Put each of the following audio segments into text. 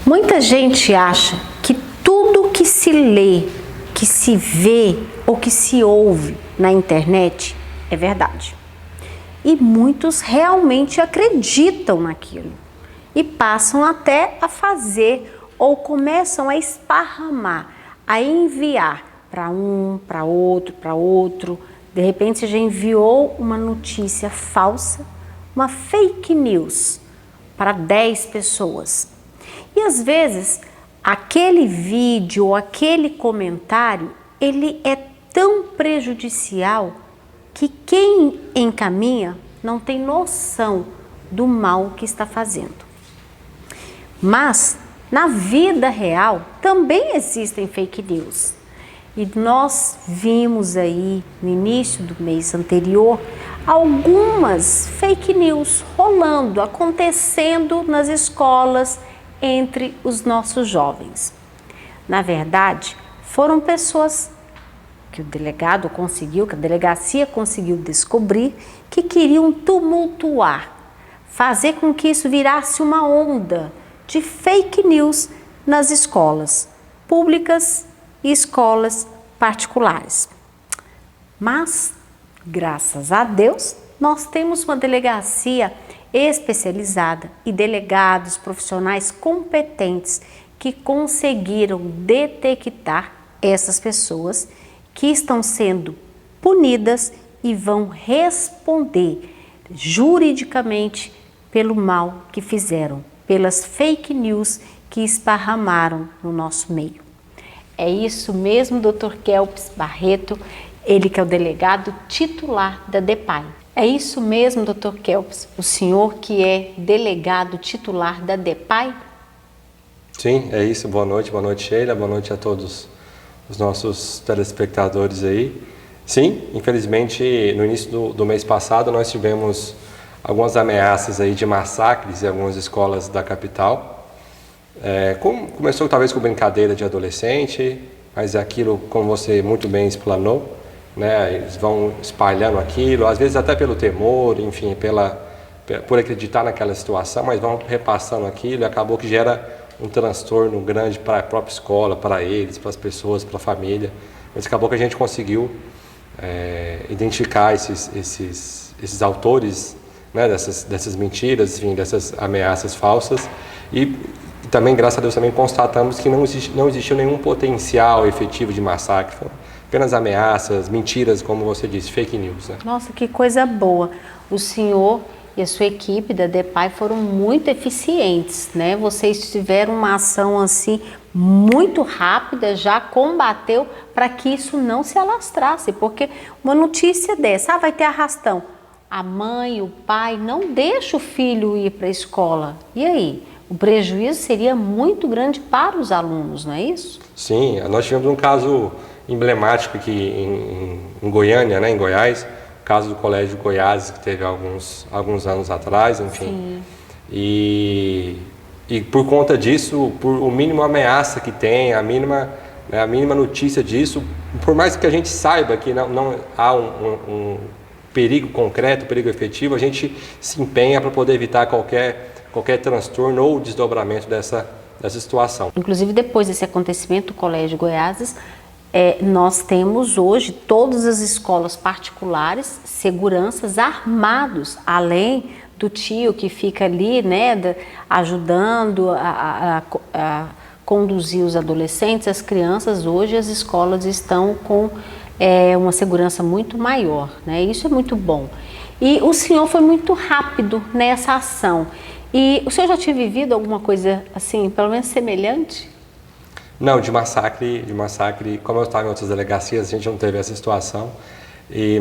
Muita gente acha que tudo que se lê, que se vê ou que se ouve na internet é verdade. E muitos realmente acreditam naquilo e passam até a fazer ou começam a esparramar, a enviar para um, para outro. De repente você já enviou uma notícia falsa, uma fake news para 10 pessoas. E às vezes aquele vídeo ou aquele comentário, ele é tão prejudicial que quem encaminha não tem noção do mal que está fazendo. Mas na vida real também existem fake news. E nós vimos aí no início do mês anterior algumas fake news rolando, acontecendo nas escolas entre os nossos jovens. Na verdade, foram pessoas que o delegado conseguiu, que a delegacia conseguiu descobrir, que queriam tumultuar, fazer com que isso virasse uma onda de fake news nas escolas públicas e escolas particulares. Mas, graças a Deus, nós temos uma delegacia especializada e delegados profissionais competentes que conseguiram detectar essas pessoas que estão sendo punidas e vão responder juridicamente pelo mal que fizeram, pelas fake news que esparramaram no nosso meio. É isso mesmo, Dr. Kelps Barreto, ele que é o delegado titular da DEPAI. É isso mesmo, Dr. Kelps, o senhor que é delegado titular da DEPAI? Sim, é isso. Boa noite, Sheila, boa noite a todos os nossos telespectadores aí. Sim, infelizmente, no início do mês passado, nós tivemos algumas ameaças aí de massacres em algumas escolas da capital. Começou talvez com brincadeira de adolescente, mas aquilo, como você muito bem explanou, né, eles vão espalhando aquilo, às vezes até pelo temor, enfim, por acreditar naquela situação, mas vão repassando aquilo e acabou que gera um transtorno grande para a própria escola, para eles, para as pessoas, para a família. Mas acabou que a gente conseguiu identificar esses autores, né, dessas mentiras, enfim, dessas ameaças falsas e também, graças a Deus, também constatamos que não existiu nenhum potencial efetivo de massacre, foram apenas ameaças, mentiras, como você disse, fake news. Né? Nossa, que coisa boa! O senhor e a sua equipe da DEPAI foram muito eficientes, né? Vocês tiveram uma ação assim muito rápida, já combateu para que isso não se alastrasse, porque uma notícia dessa, vai ter arrastão. A mãe, o pai não deixa o filho ir para a escola. E aí? O prejuízo seria muito grande para os alunos, não é isso? Sim, nós tivemos um caso emblemático aqui em Goiânia, né, em Goiás, o caso do Colégio Goiás, que teve alguns anos atrás, enfim. Sim. E por conta disso, por o mínimo ameaça que tem, a mínima notícia disso, por mais que a gente saiba que não há um perigo concreto, perigo efetivo, a gente se empenha para poder evitar qualquer transtorno ou desdobramento dessa situação. Inclusive, depois desse acontecimento, o Colégio Goiás, nós temos hoje todas as escolas particulares, seguranças armados, além do tio que fica ali, né, ajudando a conduzir os adolescentes, as crianças. Hoje as escolas estão com uma segurança muito maior, né? Isso é muito bom. E o senhor foi muito rápido nessa ação. E o senhor já tinha vivido alguma coisa assim, pelo menos semelhante? Não, de massacre, como eu estava em outras delegacias, a gente não teve essa situação,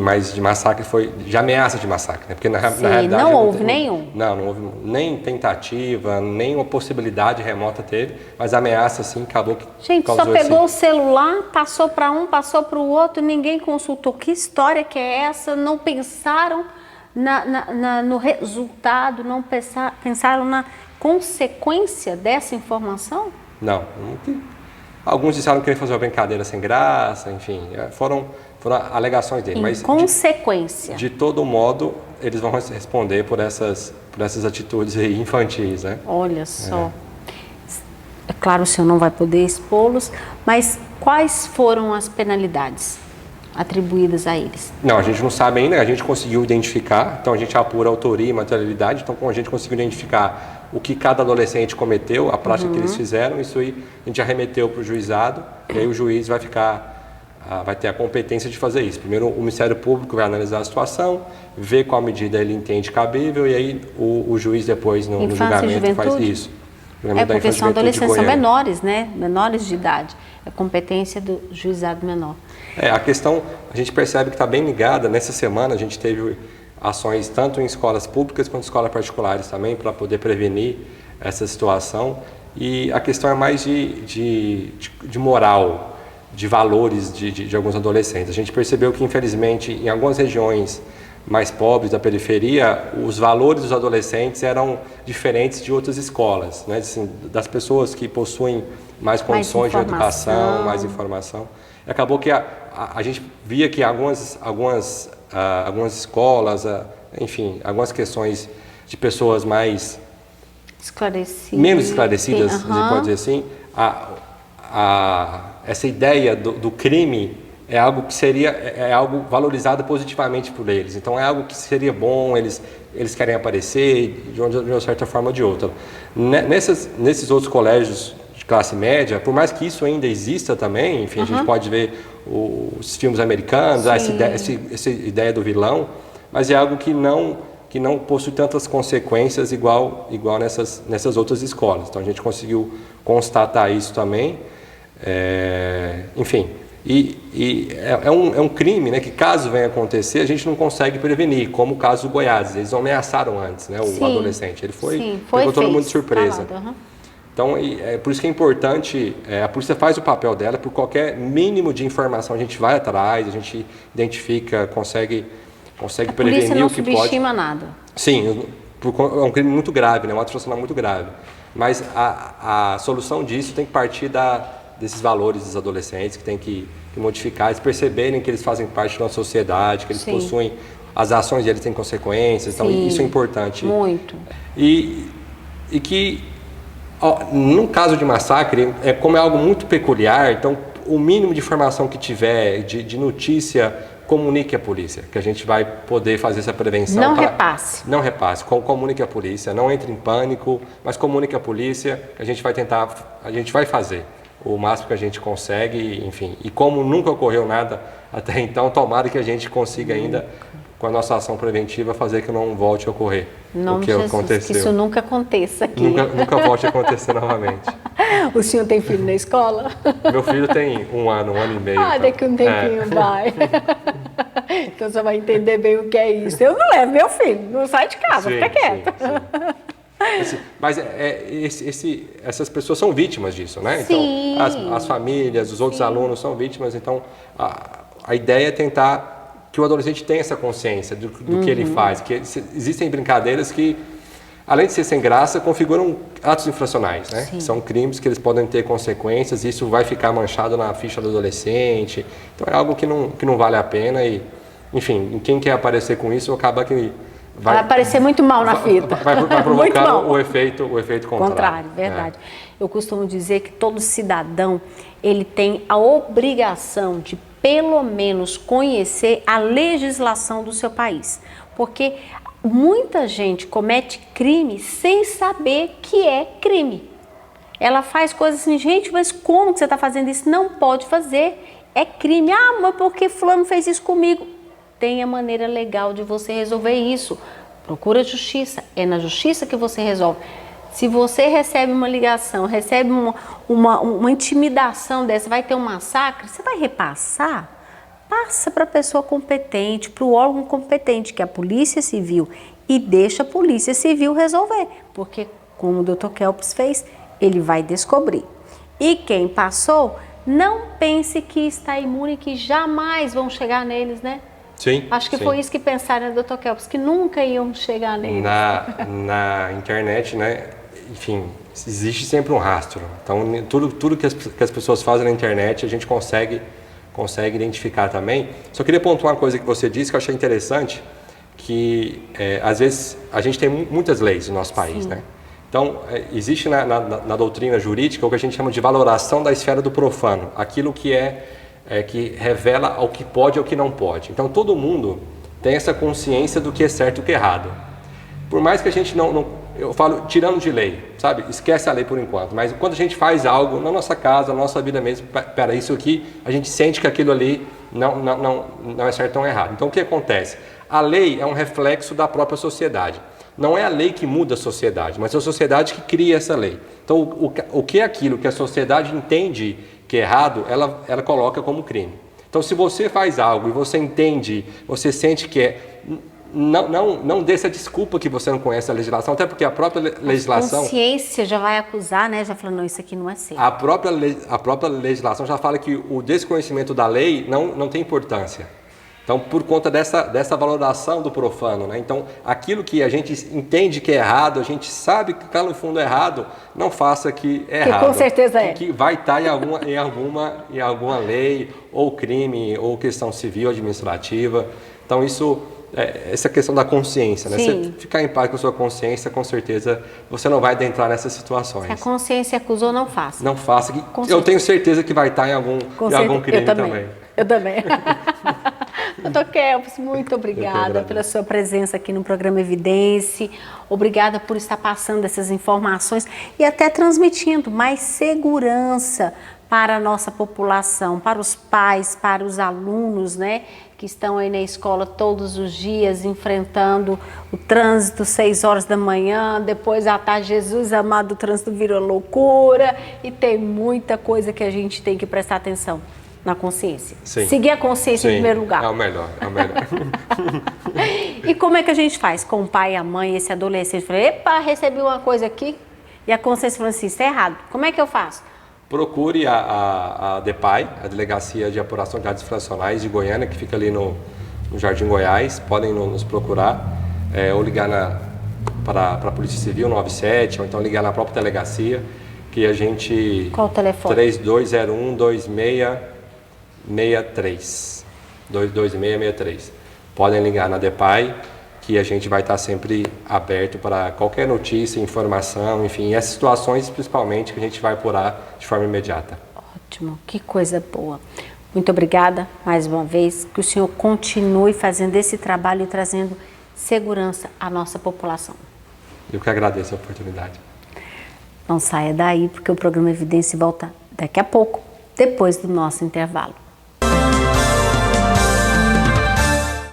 mas de massacre de ameaça de massacre, né? Porque na realidade... Não houve nenhum? Não houve nem tentativa, nem uma possibilidade remota teve, mas a ameaça sim acabou que gente, só pegou o celular, passou para um, passou para o outro, ninguém consultou. Que história que é essa? Não pensaram no resultado, não pensaram na consequência dessa informação? Não. Alguns disseram que queriam fazer uma brincadeira sem graça, enfim, foram alegações dele. Mas consequência. De todo modo, eles vão responder por essas atitudes aí infantis, né? Olha só. É claro, o senhor não vai poder expô-los, mas quais foram as penalidades atribuídas a eles? Não, a gente não sabe ainda, a gente conseguiu identificar, então a gente apura a autoria e materialidade, então como a gente conseguiu identificar o que cada adolescente cometeu, a prática que eles fizeram, isso aí a gente já remeteu para o juizado, e aí o juiz vai ter a competência de fazer isso. Primeiro o Ministério Público vai analisar a situação, ver qual medida ele entende cabível, e aí o juiz depois no julgamento faz isso. Porque são adolescentes, são menores, né? Menores de idade. É competência do juizado menor. A questão, a gente percebe que está bem ligada. Nessa semana a gente teve ações tanto em escolas públicas quanto em escolas particulares também, para poder prevenir essa situação. E a questão é mais de moral, de valores de alguns adolescentes. A gente percebeu que, infelizmente, em algumas regiões mais pobres da periferia, os valores dos adolescentes eram diferentes de outras escolas, né? Assim, das pessoas que possuem mais condições de educação, mais informação. E acabou que a gente via que algumas escolas, enfim, algumas questões de pessoas menos esclarecidas, a gente pode dizer assim, essa ideia do crime é algo que seria algo valorizado positivamente por eles. Então é algo que seria bom, eles querem aparecer de uma certa forma ou de outra. Nesses outros colégios de classe média, por mais que isso ainda exista também, enfim, a gente pode ver os filmes americanos, essa ideia do vilão, mas é algo que não possui tantas consequências igual nessas outras escolas. Então a gente conseguiu constatar isso também. Enfim, é um crime, né, que caso venha acontecer, a gente não consegue prevenir, como o caso do Goiás. Eles ameaçaram antes, né, o adolescente. Ele pegou todo mundo de surpresa. Então, é por isso que é importante, a polícia faz o papel dela, por qualquer mínimo de informação a gente vai atrás, a gente identifica, consegue prevenir o que pode. A polícia não subestima nada. Sim, é um crime muito grave, né, uma ato social muito grave. Mas a solução disso tem que partir desses valores dos adolescentes, que tem que modificar, eles perceberem que eles fazem parte de uma sociedade, que eles possuem, as ações deles têm consequências, então isso é importante. Muito. E que, num caso de massacre, como é algo muito peculiar, então o mínimo de informação que tiver, de notícia, comunique à polícia, que a gente vai poder fazer essa prevenção. Não repasse, comunique à polícia, não entre em pânico, mas comunique à polícia, que a gente vai fazer o máximo que a gente consegue, enfim. E como nunca ocorreu nada até então, tomara que a gente consiga ainda, com a nossa ação preventiva, fazer que não volte a ocorrer o que aconteceu. Que isso nunca aconteça aqui. Nunca volte a acontecer novamente. O senhor tem filho na escola? Meu filho tem um ano e meio. Daqui um tempinho vai. Então você vai entender bem o que é isso. Eu não levo meu filho, não sai de casa, fica quieto. Mas essas pessoas são vítimas disso, né? Então, as famílias, os outros alunos são vítimas. Então, a ideia é tentar que o adolescente tenha essa consciência do que ele faz. Que existem brincadeiras que, além de ser sem graça, configuram atos infracionais, né? São crimes que eles podem ter consequências e isso vai ficar manchado na ficha do adolescente. Então, é algo que não vale a pena e, enfim, quem quer aparecer com isso acaba que vai aparecer muito mal na fita. Vai provocando o efeito contrário. Verdade. Eu costumo dizer que todo cidadão, ele tem a obrigação de, pelo menos, conhecer a legislação do seu país. Porque muita gente comete crime sem saber que é crime. Ela faz coisas assim, gente, mas como que você está fazendo isso? Não pode fazer, é crime. Mas porque fulano fez isso comigo? Tem a maneira legal de você resolver isso. Procura a justiça. É na justiça que você resolve. Se você recebe uma ligação, recebe uma intimidação dessa, vai ter um massacre, você vai repassar? Passa para a pessoa competente, para o órgão competente, que é a Polícia Civil, e deixa a Polícia Civil resolver. Porque, como o Dr. Kelps fez, ele vai descobrir. E quem passou, não pense que está imune, que jamais vão chegar neles, né? Acho que foi isso que pensaram, Dr. Kelps, que nunca iam chegar neles. Na internet, né? Enfim, existe sempre um rastro. Então, tudo que as pessoas fazem na internet, a gente consegue identificar também. Só queria pontuar uma coisa que você disse que eu achei interessante, que às vezes a gente tem muitas leis no nosso país, né? Então, existe na doutrina jurídica o que a gente chama de valoração da esfera do profano, aquilo que que revela ao que pode e ao que não pode. Então, todo mundo tem essa consciência do que é certo e o que é errado. Por mais que a gente eu falo tirando de lei, sabe? Esquece a lei por enquanto, mas quando a gente faz algo na nossa casa, na nossa vida mesmo, pera, isso aqui, a gente sente que aquilo ali não é certo ou errado. Então, o que acontece? A lei é um reflexo da própria sociedade. Não é a lei que muda a sociedade, mas é a sociedade que cria essa lei. Então, o que é aquilo que a sociedade entende que é errado, ela coloca como crime. Então, se você faz algo e você entende, você sente que não dê essa desculpa que você não conhece a legislação, até porque a própria legislação... A consciência já vai acusar, né? Já falando, não, isso aqui não é certo. A própria legislação já fala que o desconhecimento da lei não tem importância. Então, por conta dessa valoração do profano, né? Então, aquilo que a gente entende que é errado, a gente sabe que está no fundo errado, não faça que é errado. Que com certeza é. Que vai estar em alguma lei, ou crime, ou questão civil, administrativa. Então, essa questão da consciência, né? Sim. Você ficar em paz com a sua consciência, com certeza você não vai adentrar nessas situações. Se a consciência acusou, não faça. Não faça. Eu tenho certeza que vai estar em algum crime também. Eu também. Doutor Kelps, muito obrigada pela sua presença aqui no programa Evidência. Obrigada por estar passando essas informações e até transmitindo mais segurança para a nossa população, para os pais, para os alunos, né, que estão aí na escola todos os dias enfrentando o trânsito, 6 horas da manhã, depois à tarde, Jesus amado, o trânsito vira loucura e tem muita coisa que a gente tem que prestar atenção. Na consciência. Sim. Seguir a consciência em primeiro lugar. É o melhor, é o melhor. E como é que a gente faz com o pai e a mãe, esse adolescente? Fala, epa, recebi uma coisa aqui e a consciência falou assim, isso é errado. Como é que eu faço? Procure a DEPAI, a Delegacia de Apuração de Dados Infracionais de Goiânia, que fica ali no Jardim Goiás. Podem nos procurar ou ligar para a Polícia Civil 97, ou então ligar na própria delegacia, que a gente... Qual o telefone? 3201-2663. 22663. Podem ligar na DEPAI, que a gente vai estar sempre aberto para qualquer notícia, informação, enfim, essas situações principalmente que a gente vai apurar de forma imediata. Ótimo, que coisa boa. Muito obrigada mais uma vez, que o senhor continue fazendo esse trabalho e trazendo segurança à nossa população. Eu que agradeço a oportunidade. Não saia daí, porque o programa Evidência volta daqui a pouco, depois do nosso intervalo.